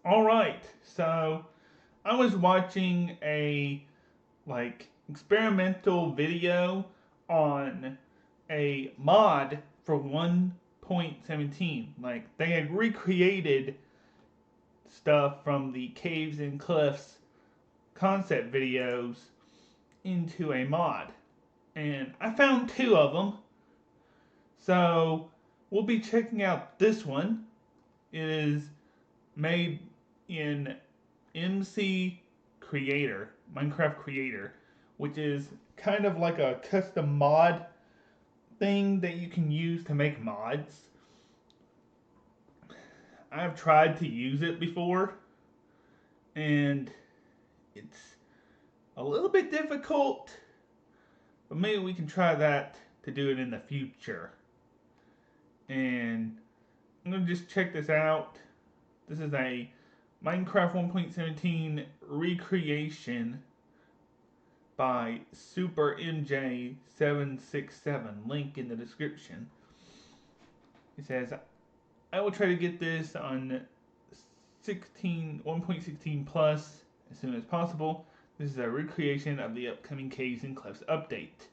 Alright, so I was watching a experimental video on a mod for 1.17. Like they had recreated stuff from the Caves and Cliffs concept videos into a mod. And I found two of them. So we'll be checking out this one. It is made in MC Creator, Minecraft Creator, which is kind of like a custom mod thing that you can use to make mods. I've tried to use it before, and it's a little bit difficult, but maybe we can try that to do it in the future. And I'm going to just check this out. This is a Minecraft 1.17 recreation by Super MJ767. Link in the description. It says, I will try to get this on 1.16 plus as soon as possible. This is a recreation of the upcoming Caves and Cliffs update.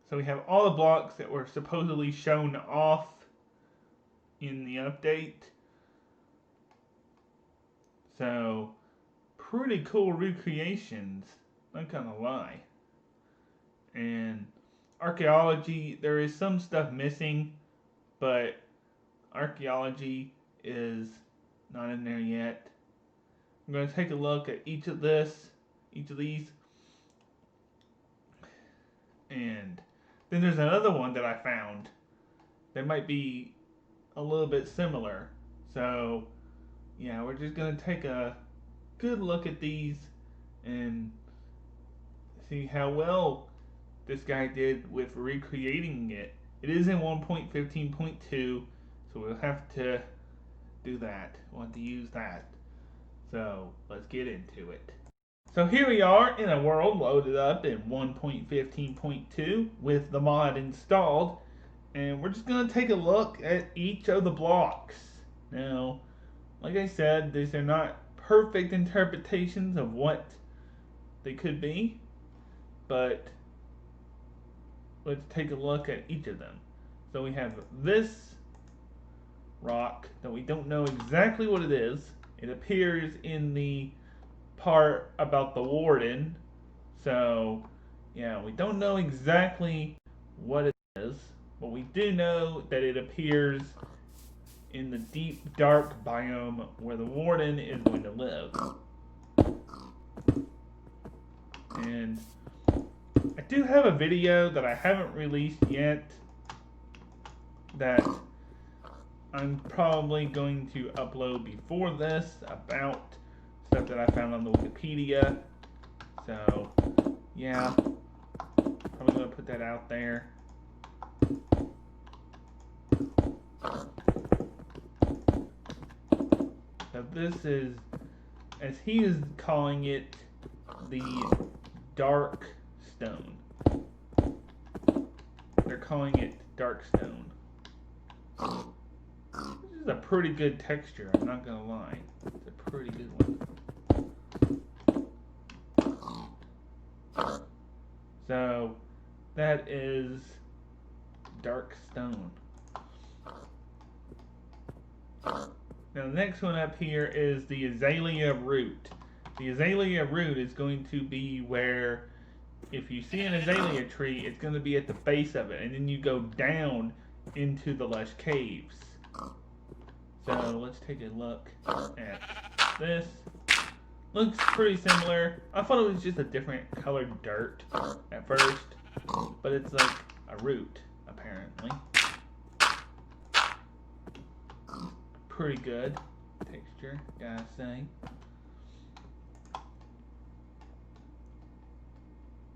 So we have all the blocks that were supposedly shown off in the update. So, pretty cool recreations, not gonna lie. And archaeology, there is some stuff missing, but archaeology is not in there yet. I'm gonna take a look at each of these, and then there's another one that I found that might be a little bit similar. So, yeah, we're just going to take a good look at these and see how well this guy did with recreating it. It is in 1.15.2, so we'll have to do that. We'll have to use that. So, let's get into it. So here we are in a world loaded up in 1.15.2 with the mod installed, and we're just going to take a look at each of the blocks. Now, like I said, these are not perfect interpretations of what they could be, but let's take a look at each of them. So we have this rock that we don't know exactly what it is. It appears in the part about the warden. So, yeah, we don't know exactly what it is, but we do know that it appears in the deep, dark biome where the warden is going to live. And I do have a video that I haven't released yet that I'm probably going to upload before this about stuff that I found on the Wikipedia. So, yeah, probably going to put that out there. So this is, as he is calling it, the dark stone. They're calling it dark stone. This is a pretty good texture, I'm not gonna lie. It's a pretty good one. So, that is dark stone. Now the next one up here is the Azalea Root. The Azalea Root is going to be where, if you see an azalea tree, it's going to be at the base of it, and then you go down into the lush caves. So let's take a look at this. Looks pretty similar. I thought it was just a different colored dirt at first, but it's like a root, apparently. Pretty good texture, gotta say.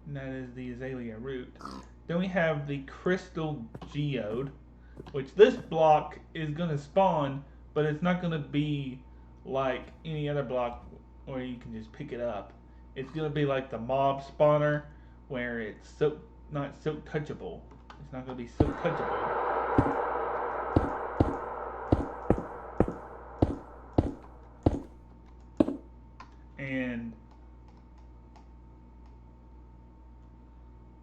And that is the Azalea Root. Then we have the Crystal Geode, which this block is going to spawn, but it's not going to be like any other block where you can just pick it up. It's going to be like the mob spawner, where it's not so touchable. It's not going to be so touchable. And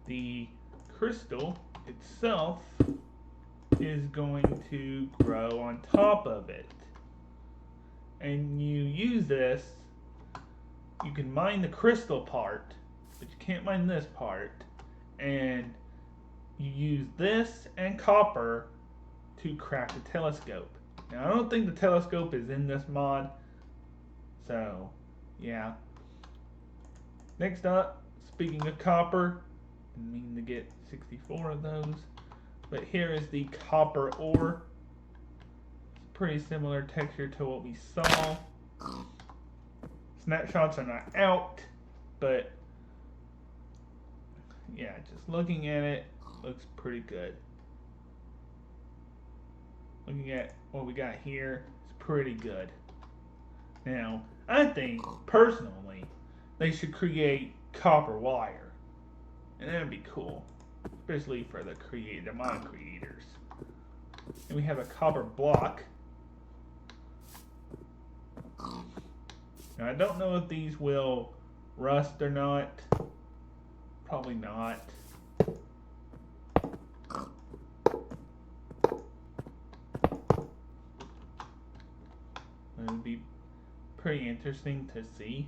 the crystal itself is going to grow on top of it. And you use this, you can mine the crystal part, but you can't mine this part. And you use this and copper to craft a telescope. Now, I don't think the telescope is in this mod, so yeah. Next up, speaking of copper, I mean to get 64 of those, but here is the copper ore. It's pretty similar texture to what we saw. Snapshots are not out, but yeah, just looking at it, looks pretty good. Looking at what we got here, it's pretty good. Now, I think, personally, they should create copper wire. And that'd be cool. Especially for the mod creators. And we have a copper block. Now, I don't know if these will rust or not. Probably not. It would be pretty interesting to see.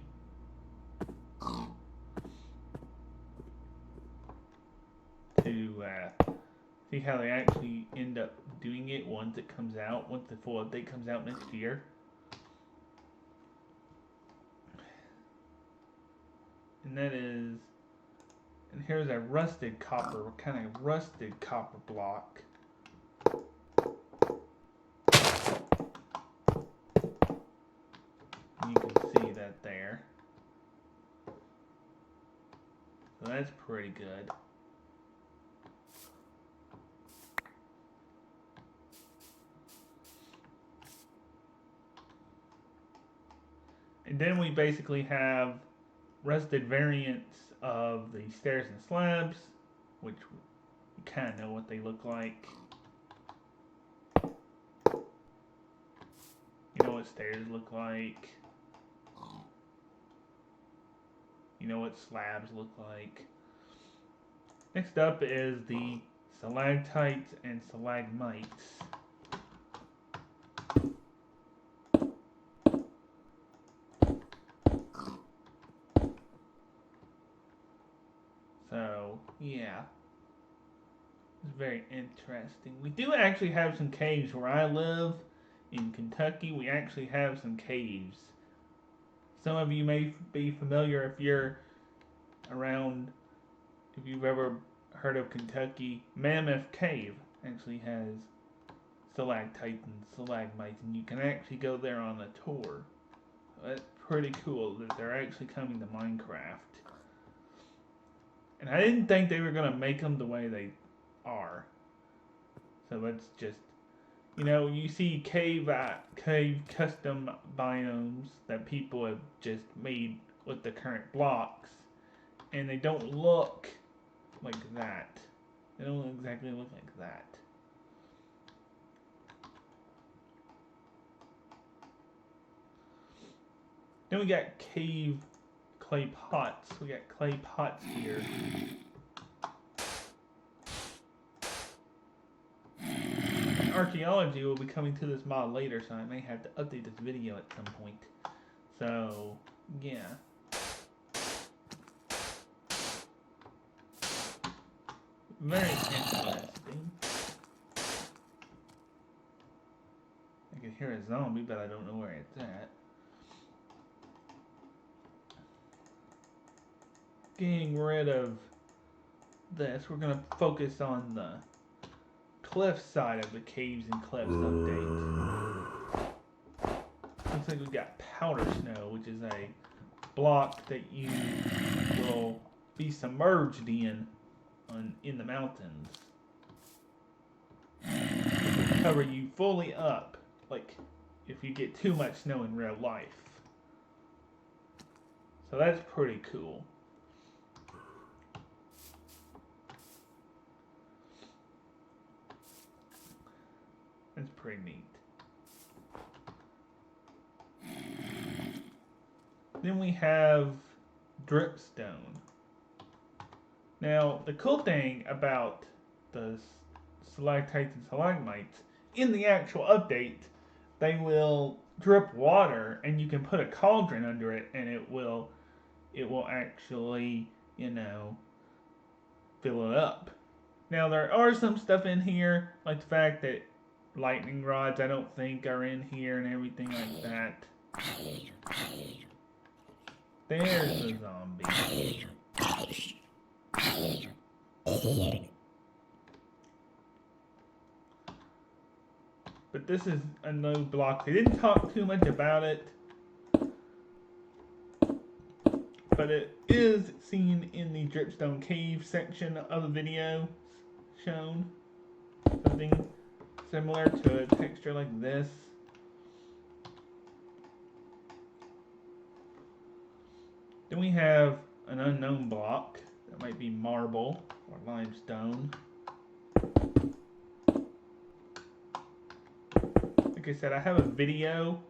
To see how they actually end up doing it once it comes out, once the full update comes out next year. And that is, and here's a rusted copper, kind of rusted copper block. You can see that there. So that's pretty good. And then we basically have rusted variants of the stairs and slabs, which you kind of know what they look like. You know what stairs look like. You know what slabs look like. Next up is the stalactites and stalagmites. So, yeah. It's very interesting. We do actually have some caves where I live in Kentucky. We actually have some caves. Some of you may be familiar if you're around, if you've ever heard of Kentucky. Mammoth Cave actually has stalactites and stalagmites, and you can actually go there on a tour. So that's pretty cool that they're actually coming to Minecraft. And I didn't think they were going to make them the way they are. So let's just, you know, you see cave custom biomes that people have just made with the current blocks, and they don't look like that. They don't exactly look like that. Then we got cave clay pots. We got clay pots here. Archaeology will be coming to this mod later, so I may have to update this video at some point. So, yeah. Very interesting. I can hear a zombie, but I don't know where it's at. Getting rid of this, we're going to focus on the cliff side of the caves and cliffs update. Looks like we've got powder snow, which is a block that you will be submerged in the mountains. It will cover you fully up, like if you get too much snow in real life. So that's pretty cool. That's pretty neat. Then we have dripstone. Now, the cool thing about the stalactites and stalagmites, in the actual update, they will drip water, and you can put a cauldron under it, and it will actually, fill it up. Now, there are some stuff in here, like the fact that lightning rods, I don't think, are in here and everything like that. There's a zombie. But this is a no block. They didn't talk too much about it, but it is seen in the dripstone cave section of the video shown. Something similar to a texture like this. Then we have an unknown block. That might be marble or limestone. Like I said, I have a video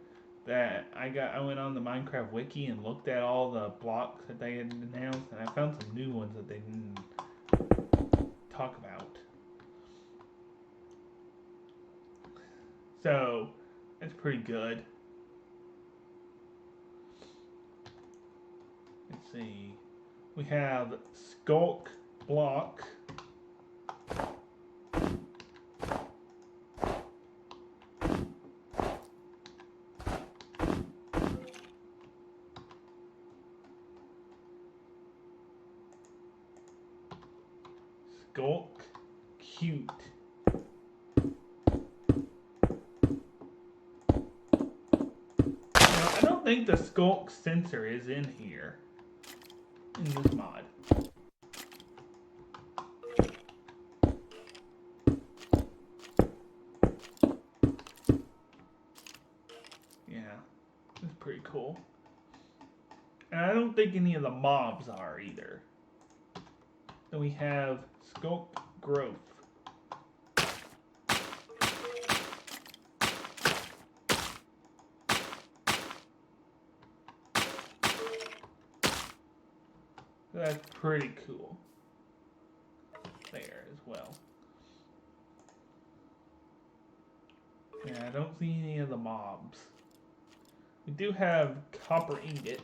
that I went on the Minecraft wiki and looked at all the blocks that they had announced, and I found some new ones that they didn't talk about. So, that's pretty good. Let's see. We have Skulk Block. Skulk Cute. Now, I don't think the Skulk sensor is in here. In this mod. Yeah, it's pretty cool. And I don't think any of the mobs are either. Then we have Skulk Growth. That's pretty cool. There as well. Yeah, I don't see any of the mobs. We do have copper ingot.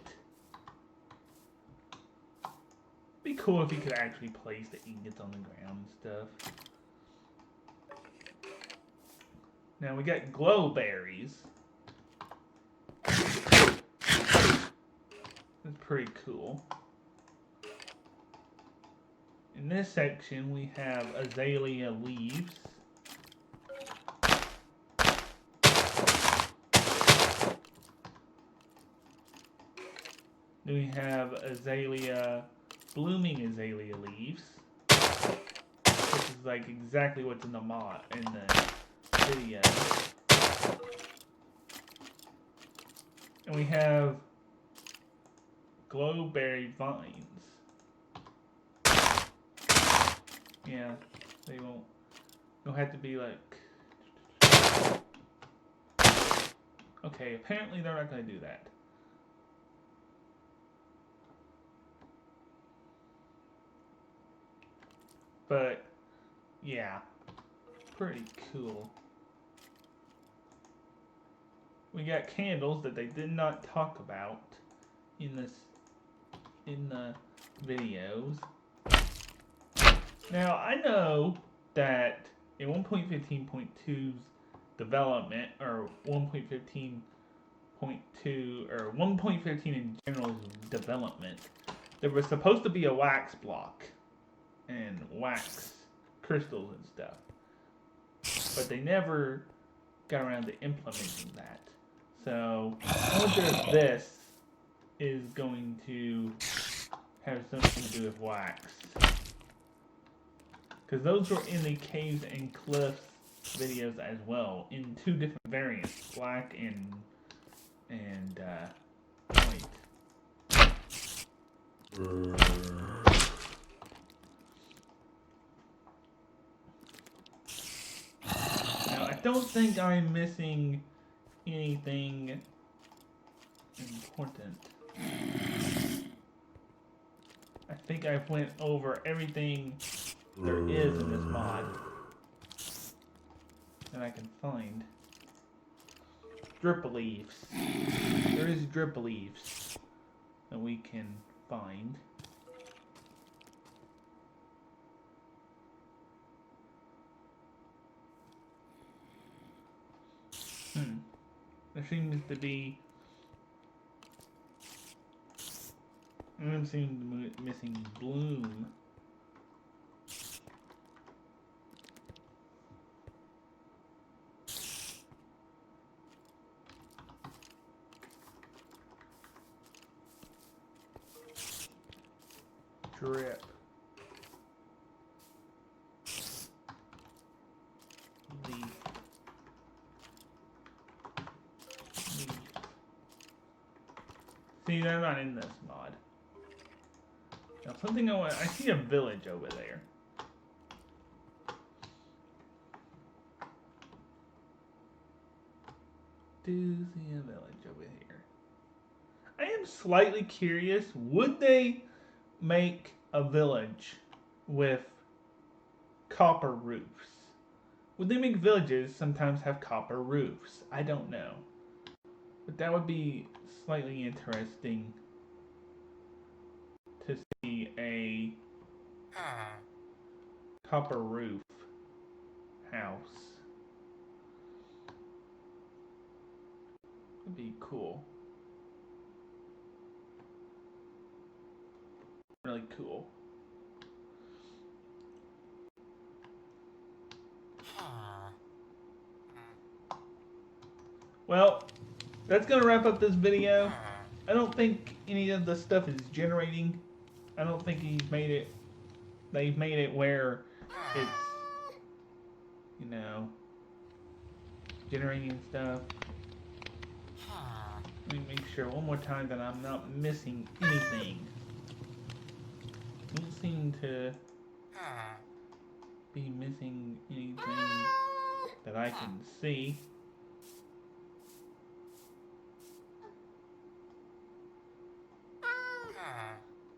Be cool if you could actually place the ingots on the ground and stuff. Now we got glow berries. That's pretty cool. In this section, we have Azalea Leaves. Then we have blooming Azalea Leaves. This is like exactly what's in the mod in the video. And we have glowberry vines. Yeah, they'll have to be like... Okay, apparently they're not going to do that. But, yeah, pretty cool. We got candles that they did not talk about in the videos. Now, I know that in 1.15.2's development, or 1.15.2, or 1.15 in general's development, there was supposed to be a wax block and wax crystals and stuff. But they never got around to implementing that. So, I wonder if this is going to have something to do with wax. Because those were in the Caves and Cliffs videos as well, in two different variants, black and white. Now, I don't think I'm missing anything important. I think I've went over everything there is in this mod that I can find. Drip leaves. There is drip leaves that we can find. There seems to be... I'm seeing missing bloom. Drip. Leaf. See, they're not in this mod. Now, something I see a village over there. Do see a village over here. I am slightly curious. Would they make a village with copper roofs? Would they make villages sometimes have copper roofs? I don't know. But that would be slightly interesting to see a copper roof house. Would be cool. Really cool. Well, that's gonna wrap up this video. I don't think any of the stuff is generating. I don't think they've made it where it's, you know, generating stuff. Let me make sure one more time that I'm not missing anything. Don't seem to be missing anything that I can see.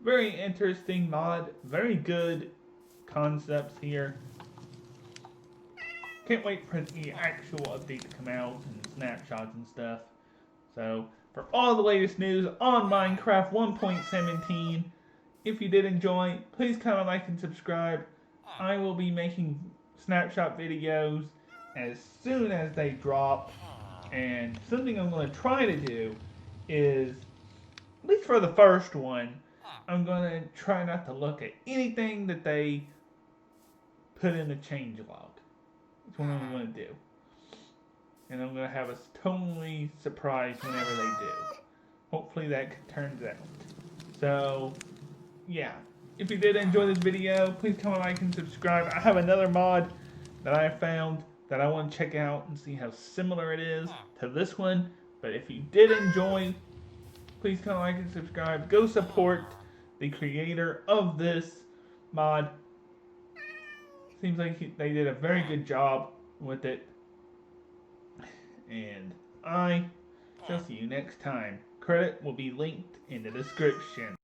Very interesting mod. Very good concepts here. Can't wait for the actual update to come out and snapshots and stuff. So, for all the latest news on Minecraft 1.17, if you did enjoy, please comment, like, and subscribe. I will be making snapshot videos as soon as they drop. And something I'm going to try to do is, at least for the first one, I'm going to try not to look at anything that they put in the changelog. That's what I'm going to do. And I'm going to have us totally surprised whenever they do. Hopefully that turns out. So, yeah. If you did enjoy this video, please comment, like, and subscribe. I have another mod that I found that I want to check out and see how similar it is to this one. But if you did enjoy, please comment, like, and subscribe. Go support the creator of this mod. Seems like they did a very good job with it. And I shall see you next time. Credit will be linked in the description.